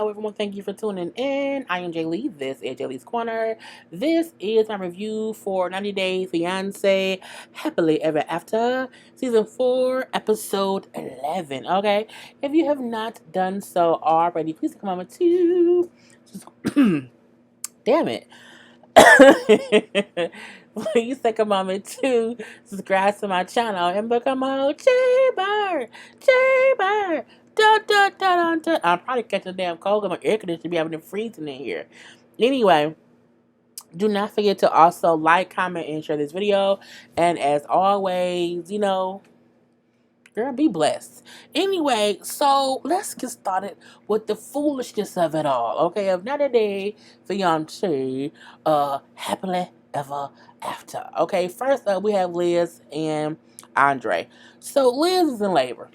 Hello, everyone. Thank you for tuning in. I am Jay Lee. This is Jay Lee's Corner. This is my review for 90 Day Fiancé Happily Ever After, Season 4, Episode 11. Okay? If you have not done so already, please take a moment to... Damn it. Please take a moment to subscribe to my channel and become a Chamber. Chamber. Dun, dun, dun, dun, dun. I'm probably catching a damn cold because my air conditioner be having it freezing in here. Anyway, do not forget to also like, comment, and share this video. And as always, girl, be blessed. Anyway, so let's get started with the foolishness of it all. Okay, of 90 Day Fiancé, Happily Ever After. Okay, first up we have Liz and Andre. So Liz is in labor.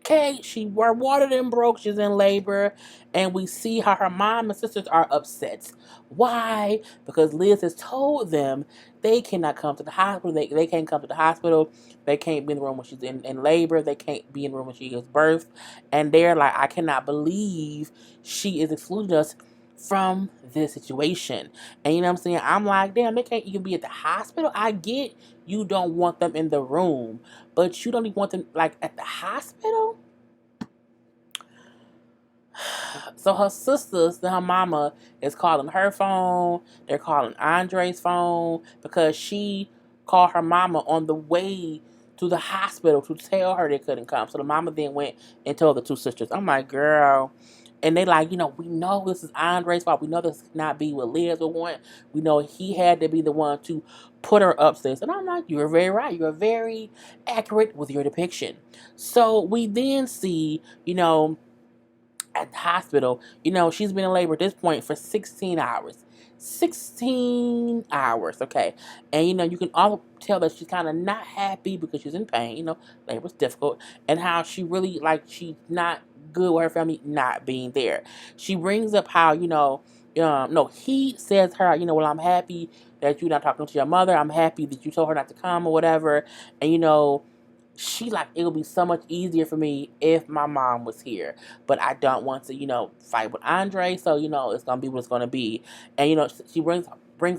Okay, her water done broke, she's in labor, and we see how her mom and sisters are upset. Why? Because Liz has told them they cannot come to the hospital. They can't come to the hospital. They can't be in the room when she's in labor. They can't be in the room when she gives birth. And they're like, I cannot believe she is excluding us from this situation. And you know what I'm saying? I'm like, damn, they can't even be at the hospital. I get you don't want them in the room, but you don't even want them like at the hospital. So her sisters and her mama is calling her phone. They're calling Andre's phone because she called her mama on the way to the hospital to tell her they couldn't come. So the mama then went and told the two sisters. I'm like, girl. And they like, we know this is Andre's fault. We know this cannot be what Liz would want. We know he had to be the one to put her upstairs. And I'm like, you're very right. You're very accurate with your depiction. So we then see, at the hospital, she's been in labor at this point for 16 hours. 16 hours, okay. And, you can all tell that she's kind of not happy because she's in pain. Labor's difficult. And how she really, she's not good with her family not being there. She brings up how, he says to her, well, I'm happy that you're not talking to your mother. I'm happy that you told her not to come or whatever. And, she it would be so much easier for me if my mom was here, but I don't want to, fight with Andre, so, it's going to be what it's going to be. And, she brings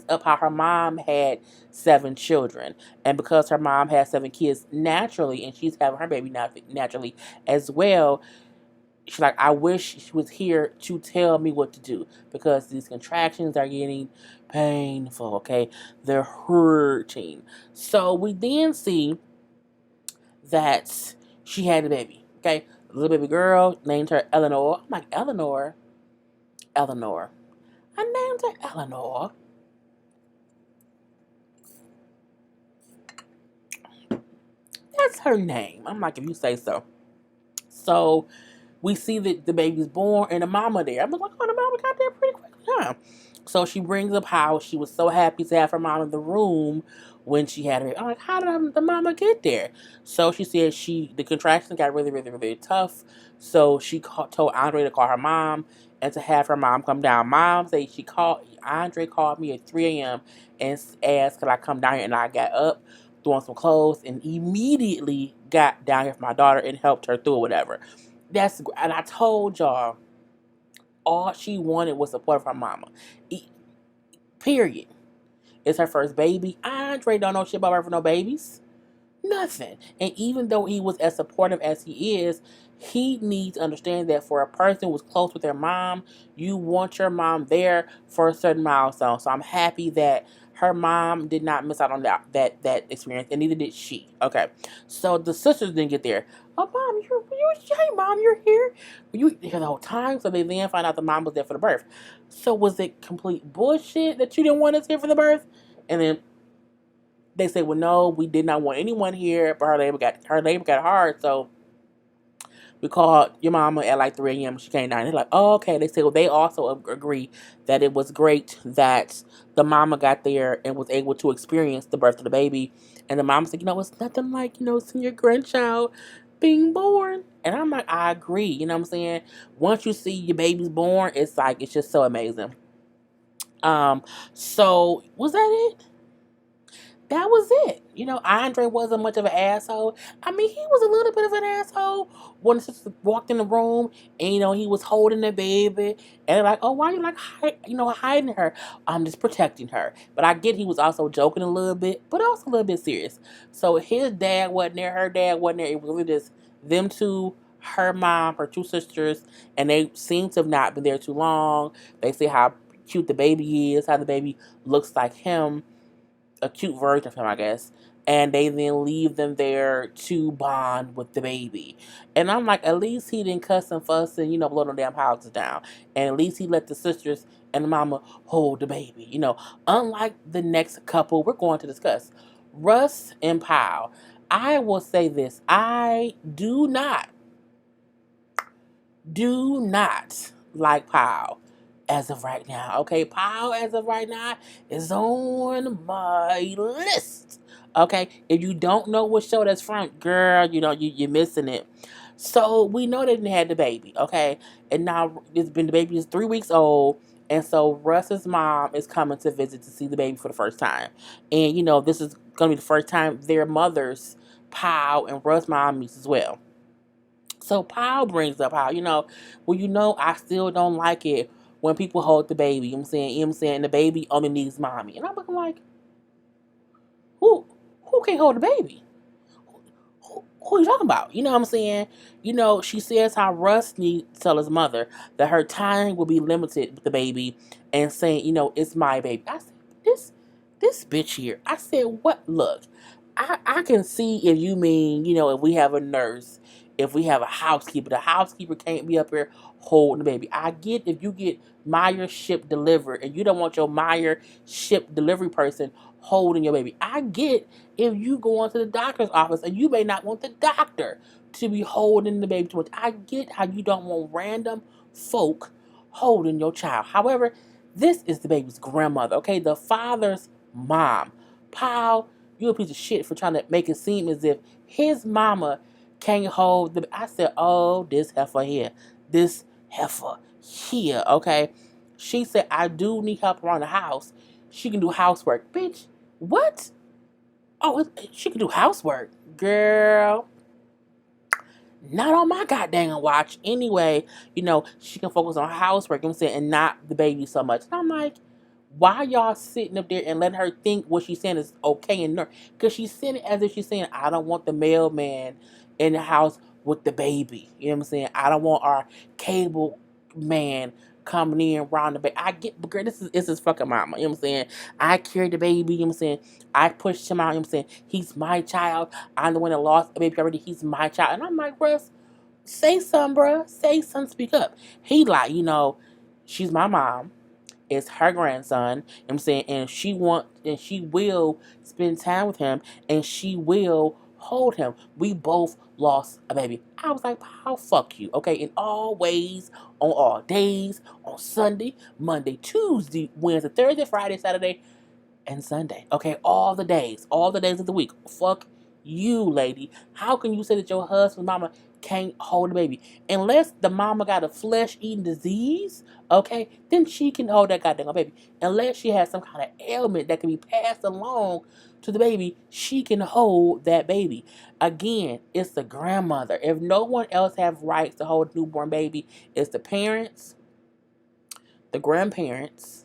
up how her mom had 7 children, and because her mom has 7 kids naturally, and she's having her baby naturally as well, she's like, I wish she was here to tell me what to do, because these contractions are getting painful, okay? They're hurting. So we then see that she had a baby, okay? A little baby girl, named her Eleanor. I'm like, Eleanor? Eleanor. I named her Eleanor. That's her name. I'm like, if you say so. So we see that the baby's born and the mama there. I'm like, oh, the mama got there pretty quickly, huh? So she brings up how she was so happy to have her mom in the room when she had her. I'm like, how did the mama get there? So she said the contractions got really, really, really tough. So she told Andre to call her mom and to have her mom come down. Mom said Andre called me at 3 a.m. and asked could I come down here, and I got up, threw on some clothes, and immediately got down here for my daughter and helped her through whatever. And I told y'all, all she wanted was support from her mama. Period. It's her first baby. Andre don't know shit about her for no babies. Nothing. And even though he was as supportive as he is, he needs to understand that for a person who's close with their mom, you want your mom there for a certain milestone. So I'm happy that her mom did not miss out on that experience, and neither did she. Okay. So the sisters didn't get there. Oh, mom, hey, mom, you're here. Were you here the whole time? So they then find out the mom was there for the birth. So was it complete bullshit that you didn't want us here for the birth? And then they say, well, no, we did not want anyone here, but her labor got hard, so we called your mama at 3 a.m. She came down. They're like, oh, okay. They say, well, they also agree that it was great that the mama got there and was able to experience the birth of the baby. And the mama said, it's nothing like, seeing your grandchild being born. And I'm like, I agree. You know what I'm saying? Once you see your baby's born, it's just so amazing. So was that it? that was it. Andre wasn't much of an asshole. I mean, he was a little bit of an asshole when the sister walked in the room and he was holding the baby and they're like, "Oh, why are you like hiding her?" I'm just protecting her. But I get he was also joking a little bit, but also a little bit serious. So his dad wasn't there, her dad wasn't there. It was really just them two, her mom, her two sisters, and they seem to have not been there too long. They say how cute the baby is, how the baby looks like him, a cute version of him, I guess. And they then leave them there to bond with the baby. And I'm like, at least he didn't cuss and fuss and, blow no damn houses down. And at least he let the sisters and the mama hold the baby. Unlike the next couple we're going to discuss, Russ and Powell. I will say this. I do not like Powell as of right now. Okay, Powell as of right now is on my list. Okay, if you don't know what show that's from, girl, you're missing it. So we know they didn't have the baby. Okay, and now the baby is 3 weeks old. And so Russ's mom is coming to visit to see the baby for the first time. And this is gonna be the first time their mothers, Powell and Russ' mom, meets as well. So Paul brings up how, I still don't like it when people hold the baby. You know what I'm saying? The baby only needs mommy. And I'm looking like, who who can hold the baby? Who are you talking about? You know what I'm saying? She says how Russ needs to tell his mother that her time will be limited with the baby and saying, it's my baby. I said, this bitch here. I said, what? Look, I can see if you mean, if we have a nurse, if we have a housekeeper, the housekeeper can't be up here holding the baby. I get if you get Meyer ship delivered and you don't want your Meyer ship delivery person holding your baby. I get if you go into the doctor's office and you may not want the doctor to be holding the baby too much. I get how you don't want random folk holding your child. However, this is the baby's grandmother, okay? The father's mom. Paul, you a piece of shit for trying to make it seem as if his mama can't hold the... I said, oh, this heifer here. This heifer here, okay? She said, I do need help around the house. She can do housework. Bitch, what? Oh, she can do housework. Girl, not on my goddamn watch. Anyway, she can focus on housework, you know what I'm saying, and not the baby so much. And I'm like, why y'all sitting up there and letting her think what she's saying is okay and nerd? Because she's saying it as if she's saying, I don't want the mailman in the house with the baby. You know what I'm saying? I don't want our cable man coming in around the baby. I get, but girl, this is fucking mama. You know what I'm saying? I carried the baby. You know what I'm saying? I pushed him out. You know what I'm saying? He's my child. I'm the one that lost a baby already. He's my child. And I'm like, Russ, say something, bruh. Say something. Speak up. He like, she's my mom. It's her grandson. You know what I'm saying? And she will spend time with him and she will hold him. We both lost a baby. I was like, how fuck you, okay? In all ways, on all days, on Sunday, Monday, Tuesday, Wednesday, Thursday, Friday, Saturday, and Sunday. Okay, all the days of the week. Fuck you, lady. How can you say that your husband's mama can't hold a baby? Unless the mama got a flesh-eating disease, okay, then she can hold that goddamn baby. Unless she has some kind of ailment that can be passed along to the baby, she can hold that baby. Again, it's the grandmother. If no one else have rights to hold a newborn baby, it's the parents, the grandparents,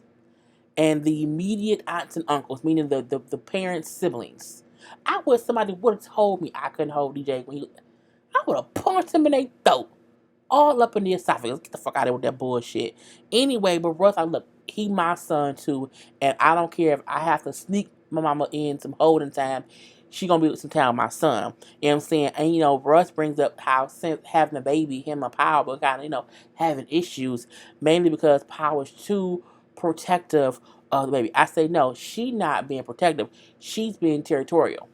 and the immediate aunts and uncles, meaning the parents' siblings. I wish somebody would have told me I couldn't hold DJ when I would have punched him in their throat. All up in the esophagus. Get the fuck out of here with that bullshit. Anyway, but Russ, look, he my son too, and I don't care if I have to sneak my mama in some holding time. She gonna be with some time with my son. You know what I'm saying? And Russ brings up how since having a baby, him and Power were kind of, having issues, mainly because Power is too protective of the baby. I say no, she not being protective. She's being territorial.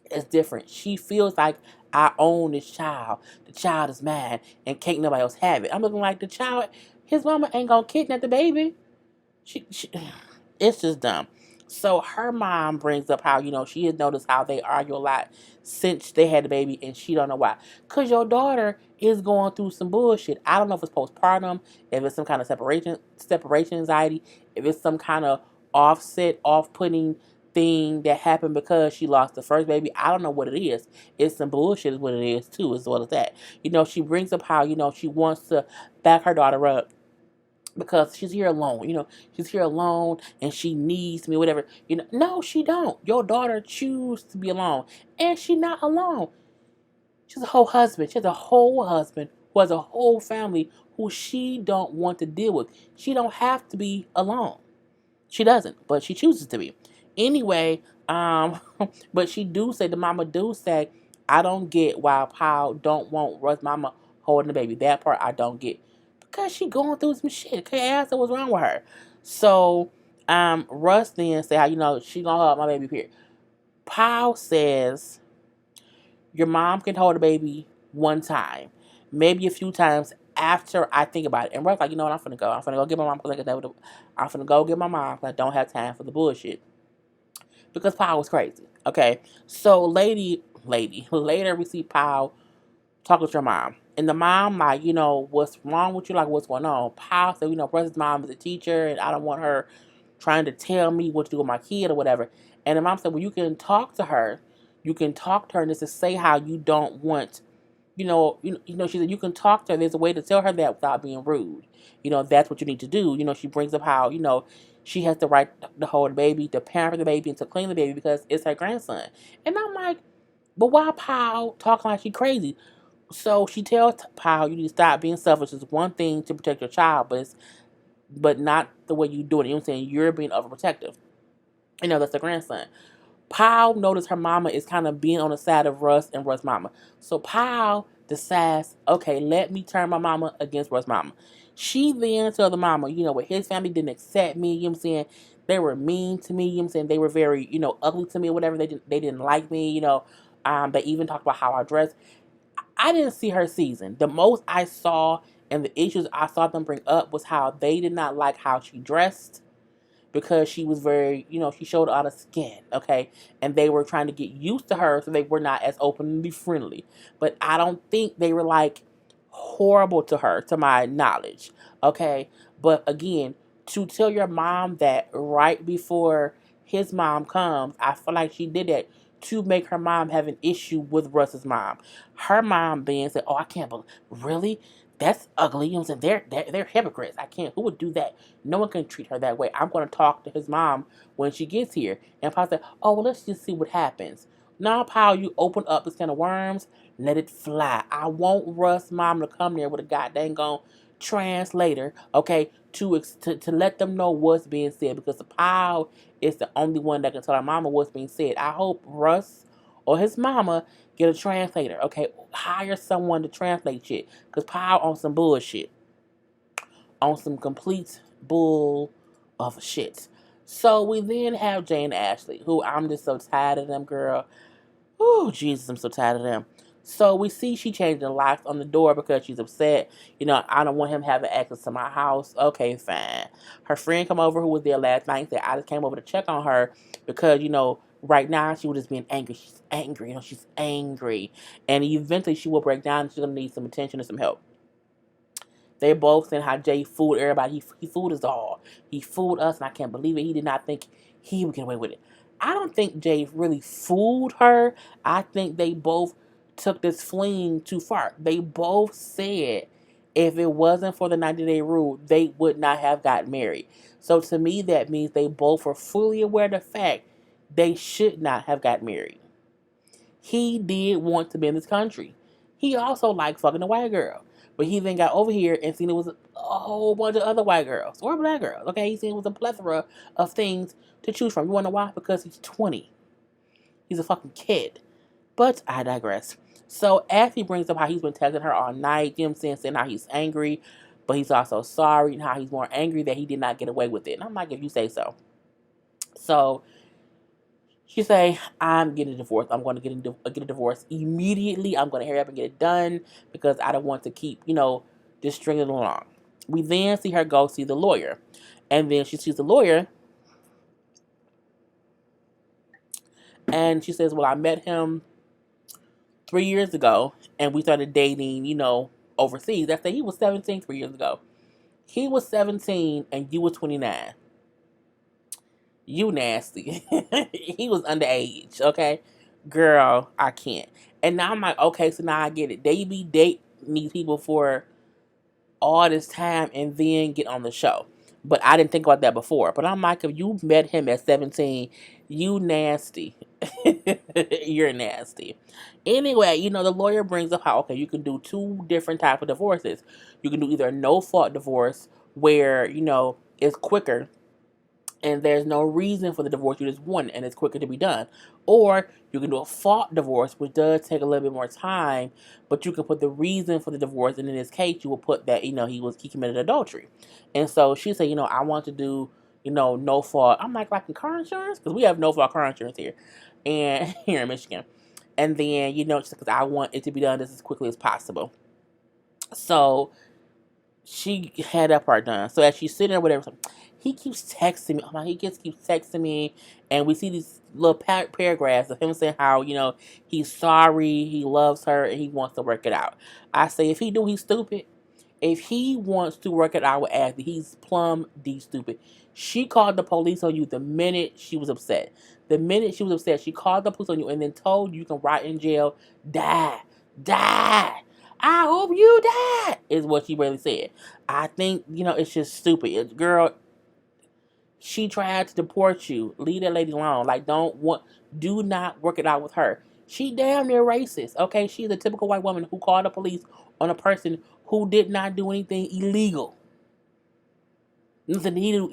It's different. She feels like I own this child. The child is mine and can't nobody else have it. I'm looking like the child, his mama ain't gonna kidnap the baby. She it's just dumb. So her mom brings up how, she has noticed how they argue a lot since they had the baby and she don't know why. Cause your daughter is going through some bullshit. I don't know if it's postpartum, if it's some kind of separation anxiety, if it's some kind of offset, off-putting thing that happened because she lost the first baby. I don't know what it is. It's some bullshit is what it is too, as well as that. She brings up how, she wants to back her daughter up because she's here alone. She's here alone and she needs me, whatever. No, she don't. Your daughter choose to be alone. And she not alone. She has a whole husband. She has a whole husband who has a whole family who she don't want to deal with. She don't have to be alone. She doesn't, but she chooses to be. Anyway, but she do say, the mama do say, I don't get why Paul don't want Russ mama holding the baby. That part I don't get. Because she going through some shit. Can't ask her what's wrong with her. So, Russ then say how, she gonna hold my baby here. Paul says, your mom can hold the baby one time. Maybe a few times after I think about it. And Russ like, you know what, I'm finna go. I'm finna go get my mom because I'm finna go get my mom because I don't have time for the bullshit. Because Paul was crazy. Okay. So later we see Paul talking to your mom. And the mom, like, what's wrong with you? Like, what's going on? Paul said, Russ's mom is a teacher and I don't want her trying to tell me what to do with my kid or whatever. And the mom said, well, you can talk to her. You can talk to her and just to say how you don't want, she said, you can talk to her. There's a way to tell her that without being rude. That's what you need to do. She brings up how, she has the right to hold the baby, to parent the baby, and to clean the baby because it's her grandson. And I'm like, but why Paul talking like she crazy? So she tells Paul, you need to stop being selfish. It's one thing to protect your child, but not the way you do it. I'm saying? You're being overprotective. That's the grandson. Paul noticed her mama is kind of being on the side of Russ and Russ' mama. So Paul decides, okay, let me turn my mama against Russ' mama. She then tells the mama, what his family didn't accept me, they were mean to me, they were very, ugly to me or whatever. They didn't like me, they even talked about how I dressed. I didn't see her season. The most I saw and the issues I saw them bring up was how they did not like how she dressed because she was very, she showed a lot of skin, okay? And they were trying to get used to her so they were not as openly friendly. But I don't think they were like horrible to her, to my knowledge, okay? But again, to tell your mom that right before his mom comes, I feel like she did that to make her mom have an issue with Russ's mom. Her mom then said, oh, I can't believe, really? That's ugly. They're hypocrites. I can't. Who would do that? No one can treat her that way. I'm going to talk to his mom when she gets here. And Paul said, oh, well, let's just see what happens. Now, Paul, you open up this can of worms, let it fly. I want Russ' mom to come there with a goddamn translator, okay, to let them know what's being said because the Paul is the only one that can tell our mama what's being said. I hope Russ or his mama get a translator, okay? Hire someone to translate shit because Paul on some bullshit. On some complete bull of shit. So we then have Jane Ashley, who I'm just so tired of them, girl. Oh, Jesus, I'm so tired of them. So we see she changing the locks on the door because she's upset. I don't want him having access to my house. Okay, fine. Her friend come over who was there last night and said, I just came over to check on her because, right now she was just being angry. She's angry. She's angry. And eventually she will break down and she's going to need some attention and some help. They both saying how Jay fooled everybody. He fooled us all. He fooled us, and I can't believe it. He did not think he would get away with it. I don't think Jay really fooled her. I think they both took this fling too far. They both said if it wasn't for the 90-day rule, they would not have got married. So to me, that means they both were fully aware of the fact they should not have got married. He did want to be in this country. He also liked fucking a white girl. But he then got over here and seen it was a whole bunch of other white girls or black girls. Okay, he seen it was a plethora of things to choose from. You wanna know why? Because he's 20. He's a fucking kid. But I digress. So as he brings up how he's been texting her all night, saying how he's angry, but he's also sorry, and how he's more angry that he did not get away with it. And I'm like, if you say so. So she say, I'm getting a divorce. I'm going to get a divorce immediately. I'm going to hurry up and get it done because I don't want to keep, just stringing it along. We then see her go see the lawyer. And then she sees the lawyer. And she says, well, I met him 3 years ago. And we started dating, overseas. I said he was 17 3 years ago. He was 17 and you were 29. You nasty. He was underage, okay? Girl, I can't. And now I'm like, okay, so now I get it. They be dating these people for all this time and then get on the show. But I didn't think about that before. But I'm like, if you met him at 17, you nasty. You're nasty. Anyway, the lawyer brings up how, okay, you can do two different type of divorces. You can do either a no-fault divorce where, it's quicker and there's no reason for the divorce, you just want it and it's quicker to be done. Or you can do a fault divorce, which does take a little bit more time, but you can put the reason for the divorce, and in this case, you will put that, he committed adultery. And so she said, I want to do, no fault. I'm like in car insurance? Because we have no fault car insurance here, and here in Michigan. And then, just because I want it to be done just as quickly as possible. So she had that part done. So as she's sitting there, whatever, he keeps texting me. He just keeps texting me, and we see these little paragraphs of him saying how he's sorry, he loves her, and he wants to work it out. I say if he do, he's stupid. If he wants to work it out with Ashley, he's plumb D stupid. She called the police on you the minute she was upset. The minute she was upset, she called the police on you and then told you can rot in jail, die, die. I hope you die, is what she really said. I think, it's just stupid. Girl, she tried to deport you. Leave that lady alone. Do not work it out with her. She damn near racist. Okay, she's a typical white woman who called the police on a person who did not do anything illegal. Listen, he didn't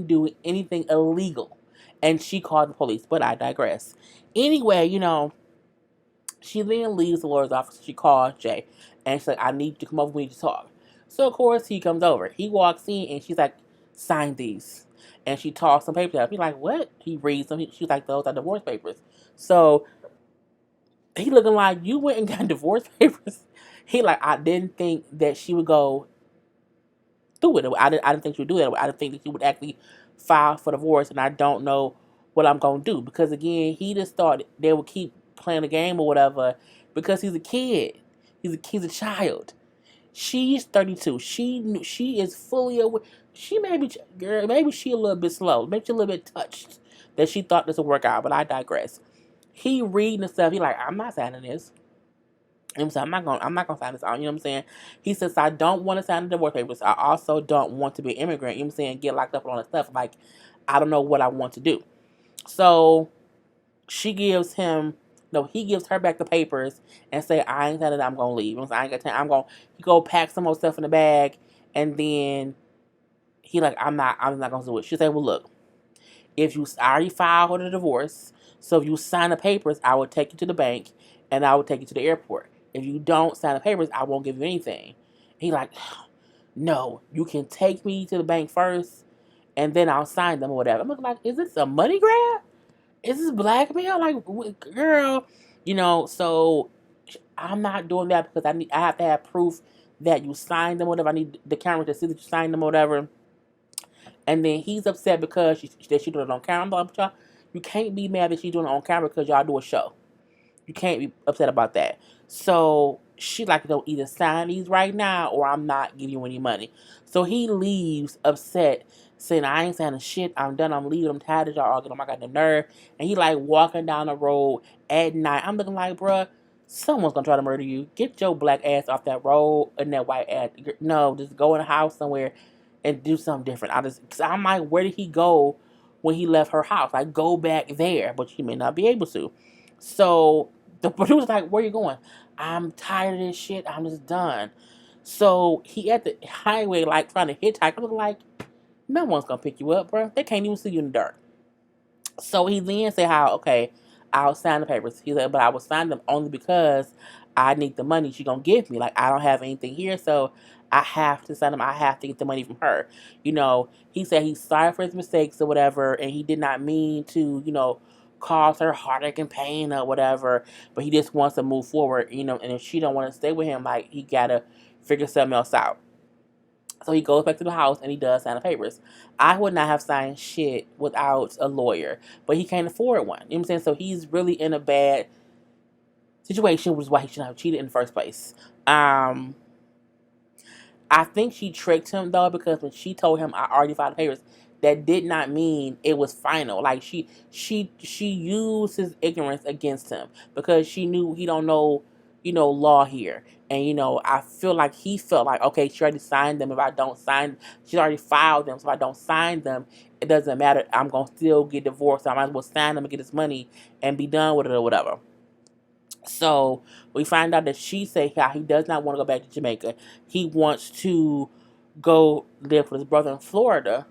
do anything illegal, and she called the police. But I digress. Anyway, she then leaves the lawyer's office. She calls Jay, and she's like, "I need you to come over. We need to talk." So of course he comes over. He walks in, and she's like, "Sign these." And she tosses some papers out. He's like, "What?" He reads them. She's like, "Those are divorce papers." So he looking like, "You went and got divorce papers." He like, I didn't think that she would go through it. I didn't think she would do that. I didn't think that she would actually file for divorce, and I don't know what I'm gonna do, because again, he just thought they would keep playing the game or whatever because he's a kid. He's a child. She's 32. She is fully aware. She may be, girl, maybe she a little bit slow. Maybe she a little bit touched that she thought this would work out. But I digress. He reading the stuff. He like, I'm not signing this. I'm not gonna sign this out. You know what I'm saying? He says, I don't want to sign the divorce papers. I also don't want to be an immigrant. You know what I'm saying? Get locked up on this stuff. Like, I don't know what I want to do. So she gives him, no, he gives her back the papers and say, I ain't signing it. I'm gonna leave. I ain't got time. He go pack some more stuff in the bag, and then he like, I'm not gonna do it. She said, well, look, if you already filed for the divorce, so if you sign the papers, I will take you to the bank and I will take you to the airport. If you don't sign the papers, I won't give you anything. He like, no, you can take me to the bank first and then I'll sign them or whatever. I'm like, is this a money grab? Is this blackmail? Like, girl, so I'm not doing that because I have to have proof that you signed them or whatever. I need the camera to see that you signed them or whatever. And then he's upset because she doing it on camera. Y'all, you can't be mad that she's doing it on camera because y'all do a show. You can't be upset about that. So she like, either sign these right now or I'm not giving you any money. So he leaves upset, saying, I ain't signing shit. I'm done. I'm leaving. I'm tired of y'all arguing. I got the nerve. And he like walking down the road at night. I'm looking like, bruh, someone's gonna try to murder you. Get your black ass off that road and that white ass. No, just go in a house somewhere and do something different. Cause I'm like, where did he go when he left her house? Like, go back there, but he may not be able to. So the producer's like, where you going? I'm tired of this shit. I'm just done. So he at the highway, like, trying to hitchhike. I'm like, no one's gonna pick you up, bro. They can't even see you in the dark. So he then said how, okay, I'll sign the papers. He said, but I will sign them only because I need the money she gonna give me. Like, I don't have anything here, so I have to sign them. I have to get the money from her. He said he's sorry for his mistakes or whatever, and he did not mean to, cause her heartache and pain or whatever, but he just wants to move forward, and if she don't want to stay with him, like, he gotta figure something else out. So he goes back to the house and he does sign the papers. I would not have signed shit without a lawyer, but he can't afford one. You know what I'm saying? So he's really in a bad situation, which is why he shouldn't have cheated in the first place. I think she tricked him though, because when she told him I already filed the papers, that did not mean it was final. Like she used his ignorance against him because she knew he don't know, law here. And I feel like he felt like, okay, she already signed them. If I don't sign, she's already filed them. So if I don't sign them, it doesn't matter. I'm gonna still get divorced. So I might as well sign them and get his money and be done with it or whatever. So we find out that she said how he does not want to go back to Jamaica. He wants to go live with his brother in Florida.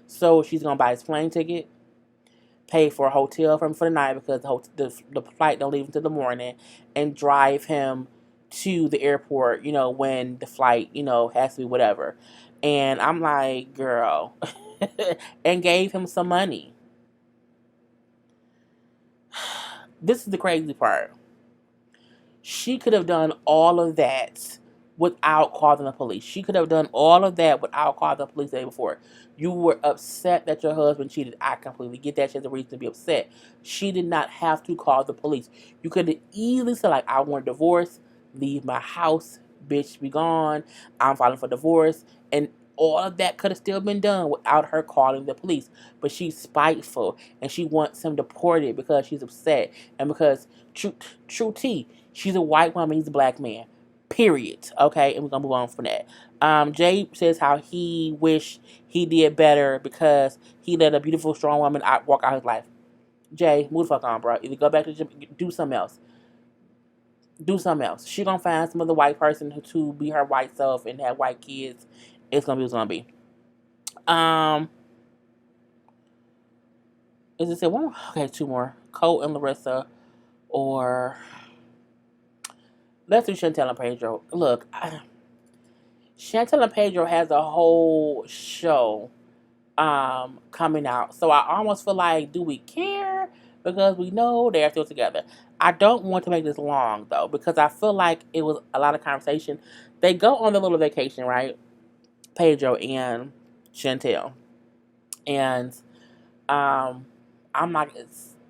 So she's gonna buy his plane ticket, pay for a hotel for him for the night because the flight don't leave until the morning, and drive him to the airport. When the flight has to be whatever. And I'm like, girl, and gave him some money. This is the crazy part. She could have done all of that without calling the police. She could have done all of that without calling the police the day before. You were upset that your husband cheated. I completely get that. She has a reason to be upset. She did not have to call the police. You could have easily said, like, I want a divorce, leave my house, bitch, be gone, I'm filing for divorce. And all of that could have still been done without her calling the police. But she's spiteful and she wants him deported because she's upset. And because true T, she's a white woman, he's a black man. Period. Okay, and we're gonna move on from that. Jay says how he wished he did better because he let a beautiful, strong woman walk out his life. Jay, move the fuck on, bro. Either go back to do something else. Do something else. She gonna find some other white person to be her white self and have white kids. It's gonna be what's gonna be. Is it one more? Okay, two more. Cole and Larissa, or let's do Chantal and Pedro. Look, Chantal and Pedro has a whole show coming out. So I almost feel like, do we care? Because we know they're still together. I don't want to make this long though, because I feel like it was a lot of conversation. They go on the little vacation, right? Pedro and Chantal. And um I'm like,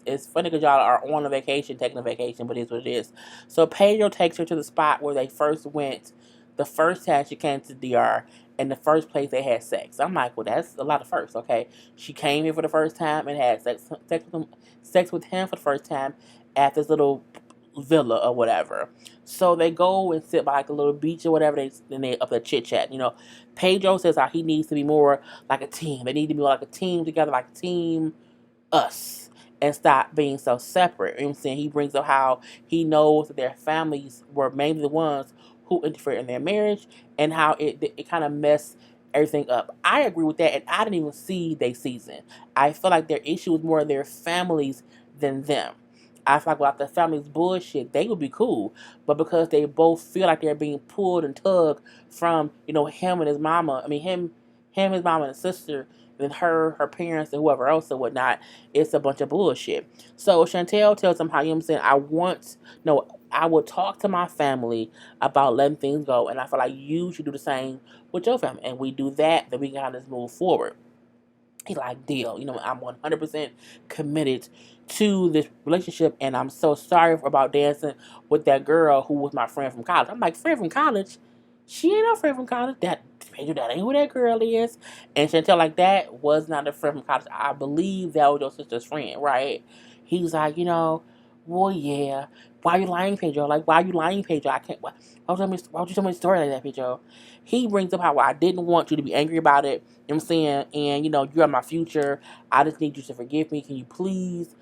it's funny because y'all are on a vacation, taking a vacation, but it's what it is. So Pedro takes her to the spot where they first went the first time she came to the DR, and the first place they had sex. I'm like, well, that's a lot of firsts, okay? She came here for the first time and had sex with him for the first time at this little villa or whatever. So they go and sit by like a little beach or whatever. They up there chit chat. Pedro says how he needs to be more like a team. They need to be like a team together, like a team us, and stop being so separate. You know what I'm saying? He brings up how he knows that their families were mainly the ones who interfered in their marriage, and how it kind of messed everything up. I agree with that, and I didn't even see their season. I feel like their issue was more their families than them. I feel like without the family's bullshit, they would be cool. But because they both feel like they're being pulled and tugged from, him and his mama. I mean, him, his mama and his sister, and then her parents, and whoever else or whatnot. It's a bunch of bullshit. So Chantal tells him how, I'm saying, no, I will talk to my family about letting things go. And I feel like you should do the same with your family. And we do that, then we can kind of move forward. He's like, deal. I'm 100% committed to this relationship, and I'm so sorry about dancing with that girl who was my friend from college. I'm like, friend from college? She ain't no friend from college. That ain't who that girl is. And Chantel, like, that was not a friend from college. I believe that was your sister's friend, right? He's like, well, yeah. Why are you lying, Pedro? Like, why are you lying, Pedro? I can't. Why would you tell me a story like that, Pedro? He brings up how I didn't want you to be angry about it. You know what I'm saying? And, you are my future. I just need you to forgive me. Can you please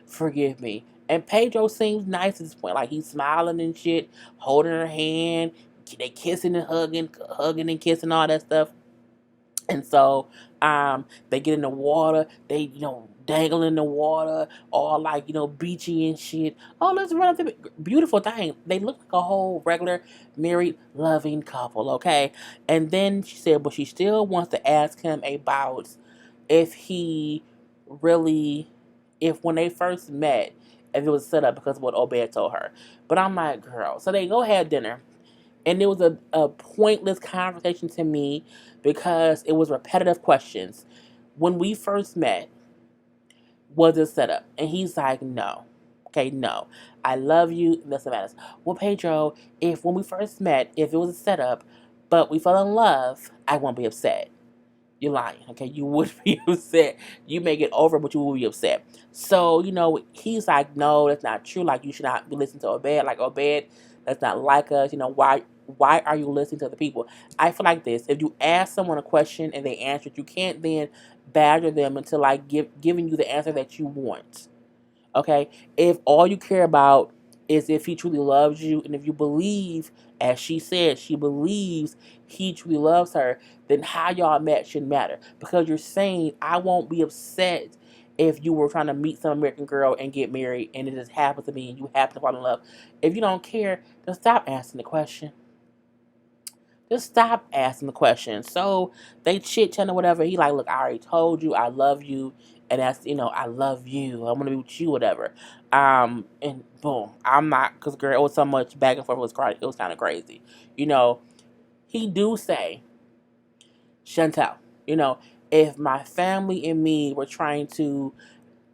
forgive me? And Pedro seems nice at this point. Like, he's smiling and shit, holding her hand. They kissing and hugging and kissing, all that stuff. And so, they get in the water. They, dangle in the water, all like, beachy and shit. Oh, let's run up the beautiful thing. They look like a whole regular married, loving couple, okay? And then she said, but she still wants to ask him about if he really, if when they first met, if it was set up because of what Obed told her. But I'm like, girl. So they go have dinner. And it was a pointless conversation to me because it was repetitive questions. When we first met, was it set up? And he's like, no. Okay, no. I love you. That's what matters. Well, Pedro, if when we first met, if it was a setup, but we fell in love, I won't be upset. You're lying, okay? You would be upset. You may get over, but you will be upset. So, he's like, no, that's not true. Like, you should not be listening to Obed. Like, Obed, that's not like us. Why are you listening to other people? I feel like this. If you ask someone a question and they answer it, you can't then badger them into like giving you the answer that you want. Okay? If all you care about is if he truly loves you, and if you believe, as she said, she believes he truly loves her, then how y'all met shouldn't matter. Because you're saying, I won't be upset if you were trying to meet some American girl and get married and it just happens to be and you happen to fall in love. If you don't care, then stop asking the question. Just stop asking the question. So they chit chatting or whatever. He like, look, I already told you I love you, and that's I love you. I'm gonna be with you, whatever. And boom, I'm not because girl, it was so much back and forth. It was kind of crazy. You know, he do say, Chantal, you know, if my family and me were trying to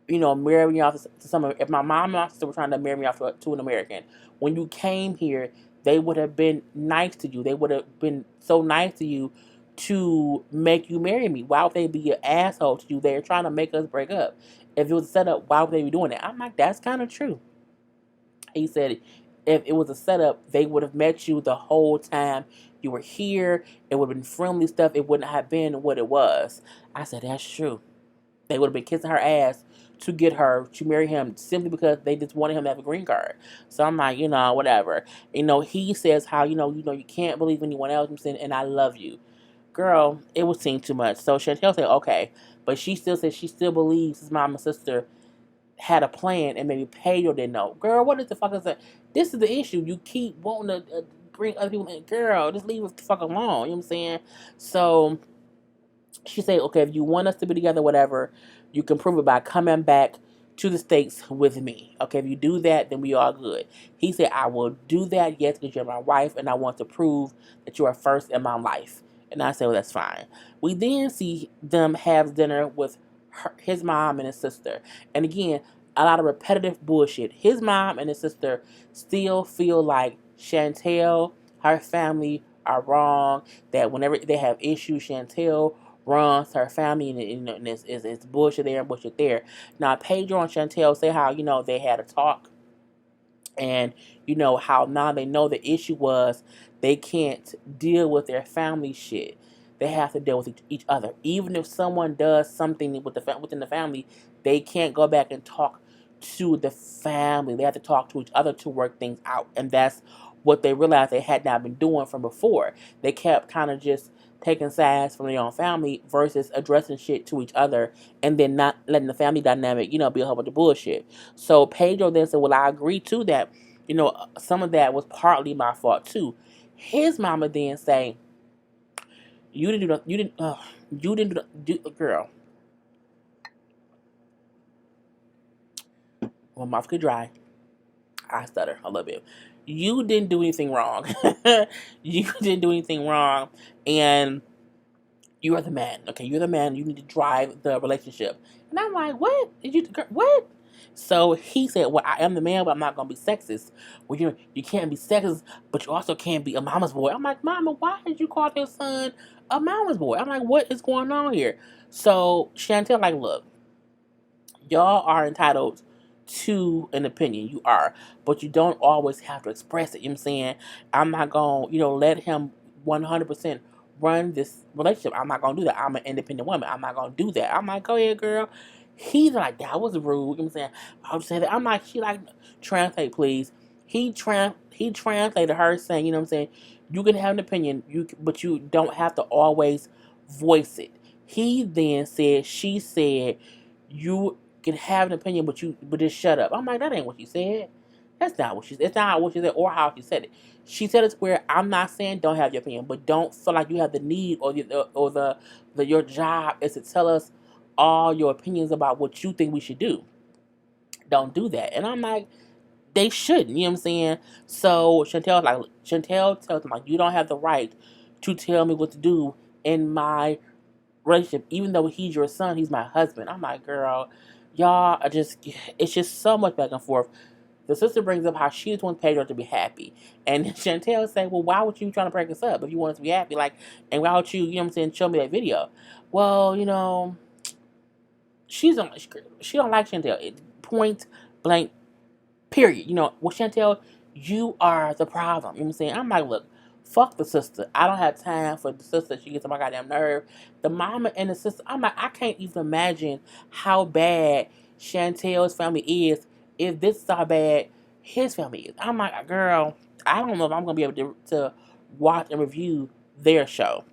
marry me off to someone. If my mom and my sister were trying to marry me off to an American, when you came here, they would have been nice to you. They would have been so nice to you to make you marry me. Why would they be an asshole to you? They're trying to make us break up. If it was set up, why would they be doing that? I'm like, that's kind of true. He said, if it was a setup, they would have met you the whole time you were here. It would have been friendly stuff. It wouldn't have been what it was. I said, that's true. They would have been kissing her ass to get her to marry him simply because they just wanted him to have a green card. So I'm like, whatever. He says how, you can't believe anyone else. I'm saying, and I love you. Girl, it was seem too much. So Chantel said, okay. But she still says she still believes his mom and sister had a plan and maybe Pedro didn't know. Girl, what is the fuck is that? This is the issue. You keep wanting to bring other people in. Girl, just leave us the fuck alone. You know what I'm saying? So she said, okay, if you want us to be together, whatever, you can prove it by coming back to the States with me. Okay, if you do that, then we all good. He said, I will do that, yes, because you're my wife, and I want to prove that you are first in my life. And I said, well, that's fine. We then see them have dinner with his mom and his sister. And again, a lot of repetitive bullshit. His mom and his sister still feel like Chantel, her family are wrong, that whenever they have issues, Chantel runs her family, and it's bullshit there and bullshit there. Now, Pedro and Chantel say how, they had a talk, and, how now they know the issue was they can't deal with their family shit. They have to deal with each other. Even if someone does something within the family, they can't go back and talk to the family. They have to talk to each other to work things out. And that's what they realized they had not been doing from before. They kept kind of just taking sides from their own family versus addressing shit to each other and then not letting the family dynamic, be a whole bunch of bullshit. So Pedro then said, well, I agree too that, some of that was partly my fault too. His mama then say, you didn't girl. Well, mouth could dry. I stutter a little bit. You didn't do anything wrong. You didn't do anything wrong. And you are the man. Okay, you're the man. You need to drive the relationship. And I'm like, what? What? So he said, well, I am the man, but I'm not going to be sexist. Well, you can't be sexist, but you also can't be a mama's boy. I'm like, Mama, why did you call your son a mama's boy? I'm like, what is going on here? So Chantel, like, look, y'all are entitled to an opinion. You are. But you don't always have to express it. You know what I'm saying? I'm not going to, let him 100% run this relationship. I'm not going to do that. I'm an independent woman. I'm not going to do that. I'm like, go ahead, girl. He's like, that was rude. You know what I'm saying? I would say that. I'm like, she like, translate, please. He translated her saying, you know what I'm saying? You can have an opinion, but you don't have to always voice it. He then said, she said, you can have an opinion, but just shut up. I'm like, that ain't what she said. That's not what she said. It's not what she said or how she said it. She said it's where I'm not saying don't have your opinion, but don't feel like you have the need or the your job is to tell us all your opinions about what you think we should do. Don't do that. And I'm like, they shouldn't. You know what I'm saying? So Chantel tells him like, you don't have the right to tell me what to do in my relationship, even though he's your son, he's my husband. I'm like, girl, y'all are it's just so much back and forth. The sister brings up how she just wants Pedro to be happy. And Chantal say, well, why would you trying to break us up if you want us to be happy? Like, and why would you, you know what I'm saying, show me that video? Well, she don't like Chantal. Point blank, period. Well, Chantal, you are the problem. You know what I'm saying? I'm like, look, fuck the sister. I don't have time for the sister. She gets on my goddamn nerve. The mama and the sister, I'm like, I can't even imagine how bad Chantal's family is if this is how bad his family is. I'm like, girl, I don't know if I'm going to be able to watch and review their show.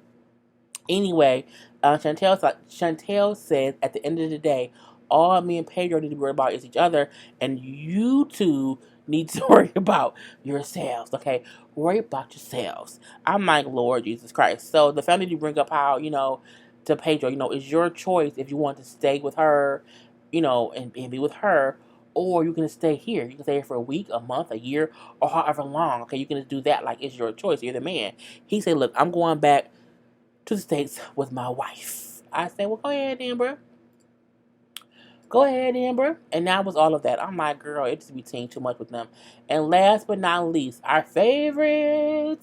Anyway, Chantal says at the end of the day, all me and Pedro need to worry about is each other, and you two need to worry about yourselves. Okay, worry about yourselves. I'm like, Lord Jesus Christ. So the family to bring up how to Pedro, it's your choice if you want to stay with her, and be with her. Or you can stay here. You can stay here for a week, a month, a year, or however long. Okay, you can just do that. Like, it's your choice. You're the man. He said, look, I'm going back to the States with my wife. I said, well, go ahead, Amber. Go ahead, Amber. And that was all of that. I'm like, girl, it just be team too much with them. And last but not least, our favorite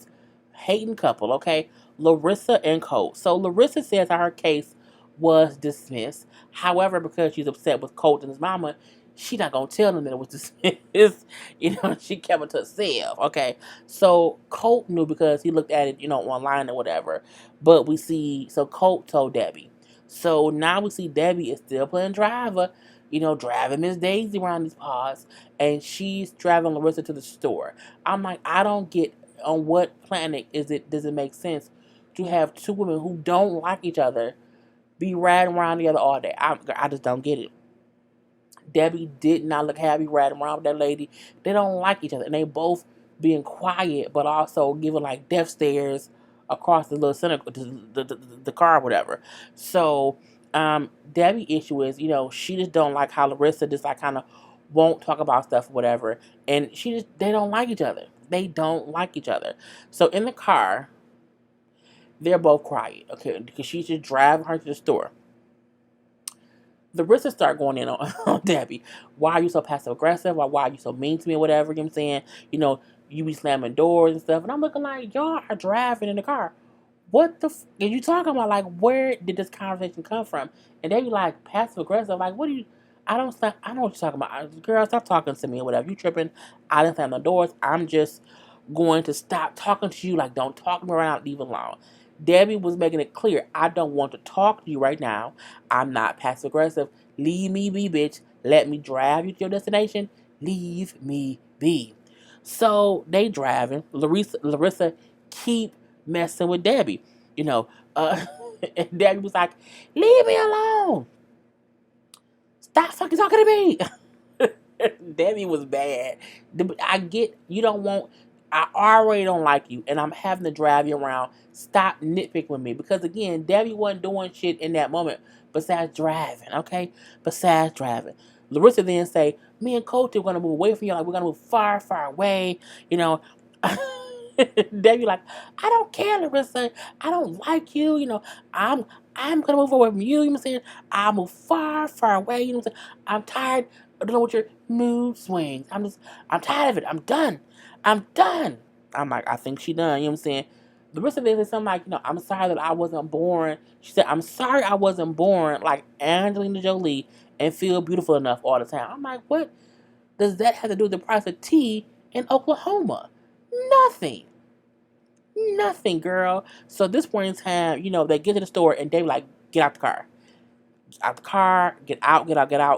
hating couple, okay? Larissa and Colt. So Larissa says that her case was dismissed. However, because she's upset with Colt and his mama, she not gonna tell them that it was dismissed. She kept it to herself. Okay. So Colt knew because he looked at it, online or whatever. But we see, so Colt told Debbie. So now we see Debbie is still playing driver, driving Miss Daisy around these parts, and she's driving Larissa to the store. I'm like, I don't get on what planet does it make sense to have two women who don't like each other be riding around together all day. I just don't get it. Debbie did not look happy riding around with that lady. They don't like each other, and they both being quiet, but also giving like death stares across the little center, the car, or whatever. So, Debbie issue is, she just don't like how Larissa just like kind of won't talk about stuff or whatever, and they don't like each other. They don't like each other. So in the car, they're both quiet, okay, because she's just driving her to the store. The Larissa start going in on Debbie. Why are you so passive aggressive? Why are you so mean to me or whatever? You know what I'm saying? You be slamming doors and stuff. And I'm looking like, y'all are driving in the car. What the are you talking about? Like, where did this conversation come from? And they be like, passive aggressive. Like, what do you, I know what you're talking about. Girl, stop talking to me or whatever. You tripping. I didn't slam the doors. I'm just going to stop talking to you. Like, don't talk me around. Leave alone. Debbie was making it clear, I don't want to talk to you right now. I'm not passive aggressive. Leave me be, bitch. Let me drive you to your destination. Leave me be. So they driving. Larissa keep messing with Debbie. You know, uh, and Debbie was like, leave me alone. Stop fucking talking to me. Debbie was bad. I get you don't want. I already don't like you, and I'm having to drive you around. Stop nitpicking with me because again, Debbie wasn't doing shit in that moment besides driving. Okay, besides driving. Larissa then say, "Me and Colton are gonna move away from you. Like we're gonna move far, far away." You know. Debbie like, I don't care, Larissa. I don't like you. I'm gonna move away from you. You know what I'm saying? I'll move far, far away. You know what I'm saying? I'm tired. I don't know what your mood swings. I'm tired of it. I'm done. I'm done. I'm like, I think she done. You know what I'm saying? The rest of it is something like, I'm sorry that I wasn't born. She said, I'm sorry I wasn't born like Angelina Jolie and feel beautiful enough all the time. I'm like, what does that have to do with the price of tea in Oklahoma? Nothing. Nothing, girl. So at this point in time, they get to the store and they like, get out the car. Out the car, get out,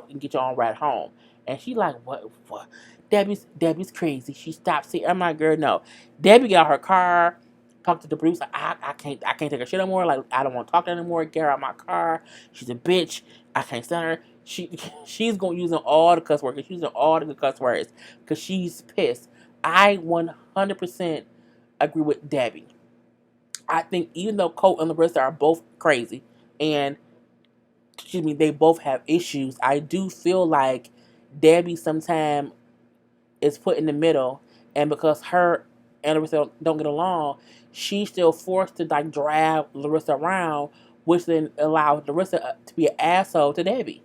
and get your own ride home. And she like, what? Debbie's crazy. She stops here. I'm like, girl, no. Debbie get out her car, talk to the producer. I can't take her shit anymore. Like, I don't want to talk to her anymore. Get her out of my car. She's a bitch. I can't stand her. She's going using all the cuss words. She's using all the good cuss words because she's pissed. I 100% agree with Debbie. I think even though Colt and Larissa are both crazy and they both have issues. I do feel like Debbie sometimes is put in the middle, and because her and Larissa don't get along, she's still forced to like drag Larissa around, which then allows Larissa to be an asshole to Debbie.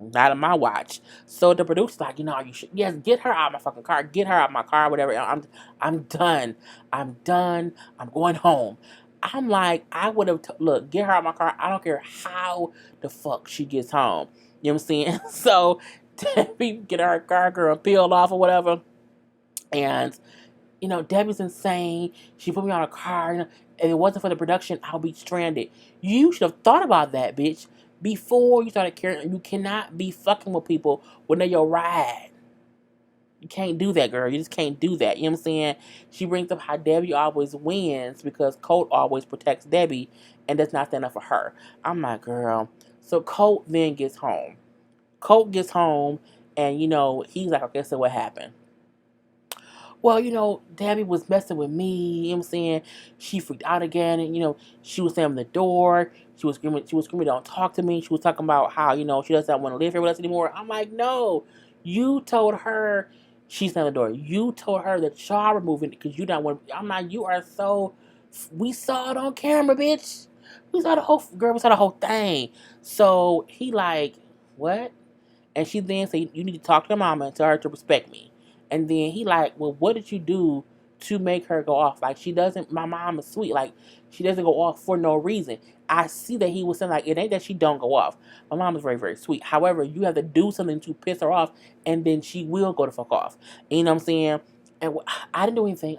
Not on my watch. So the producer's like, you should, yes, get her out of my fucking car. Get her out of my car, whatever. I'm done. I'm done. I'm going home. I'm like, I would have, look, get her out of my car. I don't care how the fuck she gets home. You know what I'm saying? So, Debbie get her car, girl, peeled off or whatever. And, Debbie's insane. She put me on a car. If it wasn't for the production, I'll be stranded. You should have thought about that, bitch, before you started caring. You cannot be fucking with people when they're your ride. You can't do that, girl. You just can't do that. You know what I'm saying? She brings up how Debbie always wins because Colt always protects Debbie and does not stand up for her. I'm like, girl. So Colt then gets home. Colt gets home and, he's like, okay, so what happened? Well, Debbie was messing with me, you know what I'm saying? She freaked out again, and, she was slamming the door. She was screaming, don't talk to me. She was talking about how, she doesn't want to live here with us anymore. I'm like, no, you told her she slammed the door. You told her that y'all were moving because you don't want, I'm like, you are so, we saw it on camera, bitch. We saw the whole, girl, we saw the whole thing. So he like, what? And she then said, you need to talk to your mama and tell her to respect me. And then he like, well, what did you do to make her go off? Like, my mom is sweet. Like, she doesn't go off for no reason. I see that he was saying, like, it ain't that she don't go off. My mom is very, very sweet. However, you have to do something to piss her off, and then she will go the fuck off. You know what I'm saying? And I didn't do anything.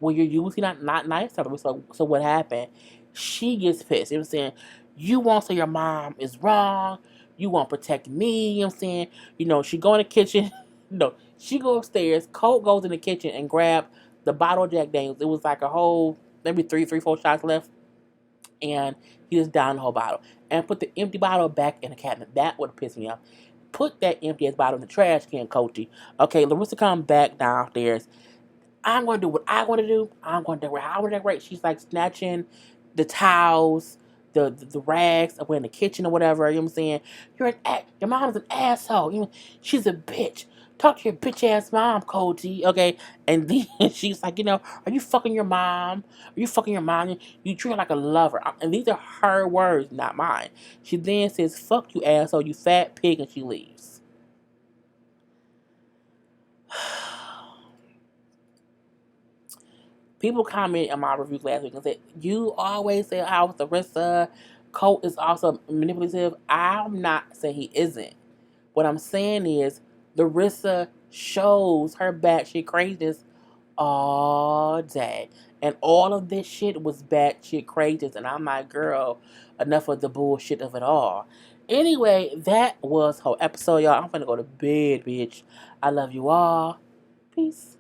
Well, you're usually not nice to her. So what happened? She gets pissed. You know what I'm saying? You won't say your mom is wrong. You won't protect me. You know what I'm saying? She go in the kitchen. No, she go upstairs. Colt goes in the kitchen and grab the bottle of Jack Daniels. It was like a whole, maybe three, four shots left. And he just downed the whole bottle. And put the empty bottle back in the cabinet. That would have pissed me off. Put that empty ass bottle in the trash can, Coachy. Okay, Larissa come back downstairs. I'm going to do what I want to do. I'm going to decorate how I want to decorate. She's like snatching the towels, the rags away in the kitchen or whatever. You know what I'm saying? Your mom's an asshole. She's a bitch. Talk to your bitch ass mom, Cody. Okay, and then she's like, are you fucking your mom? Are you fucking your mom? You treat her like a lover. And these are her words, not mine. She then says, "Fuck you, asshole, you fat pig," and she leaves. People commented on my reviews last week and said, you always say how with Larissa, Colt is also manipulative. I'm not saying he isn't. What I'm saying is Larissa shows her batshit craziness all day. And all of this shit was batshit craziness. And I'm like, girl, enough of the bullshit of it all. Anyway, that was whole episode, y'all. I'm gonna go to bed, bitch. I love you all. Peace.